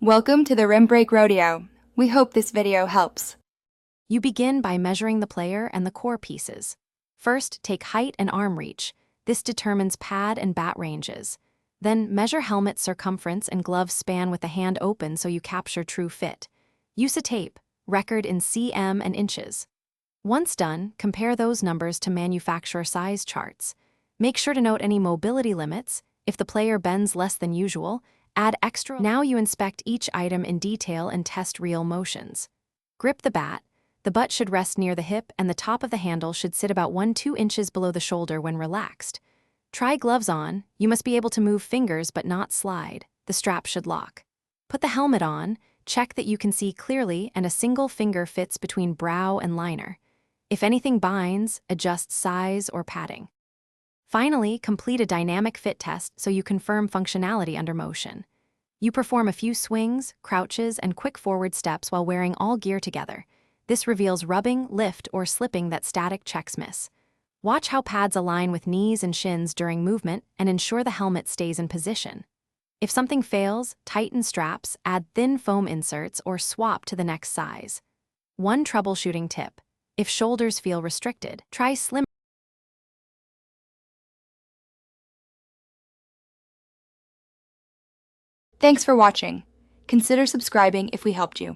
Welcome to the Rim Break Rodeo. We hope this video helps. You begin by measuring the player and the core pieces. First, take height and arm reach. This determines pad and bat ranges. Then, measure helmet circumference and glove span with the hand open so you capture true fit. Use a tape, record in cm and inches. Once done, compare those numbers to manufacturer size charts. Make sure to note any mobility limits. If the player bends less than usual, add extra. Now you inspect each item in detail and test real motions. Grip the bat. The butt should rest near the hip and the top of the handle should sit about 1–2 inches below the shoulder when relaxed. Try gloves on. You must be able to move fingers but not slide. The strap should lock. Put the helmet on. Check that you can see clearly and a single finger fits between brow and liner. If anything binds, adjust size or padding. Finally, complete a dynamic fit test so you confirm functionality under motion. You perform a few swings, crouches, and quick forward steps while wearing all gear together. This reveals rubbing, lift, or slipping that static checks miss. Watch how pads align with knees and shins during movement and ensure the helmet stays in position. If something fails, tighten straps, add thin foam inserts, or swap to the next size. One troubleshooting tip: if shoulders feel restricted, try slim. Thanks for watching. Consider subscribing if we helped you.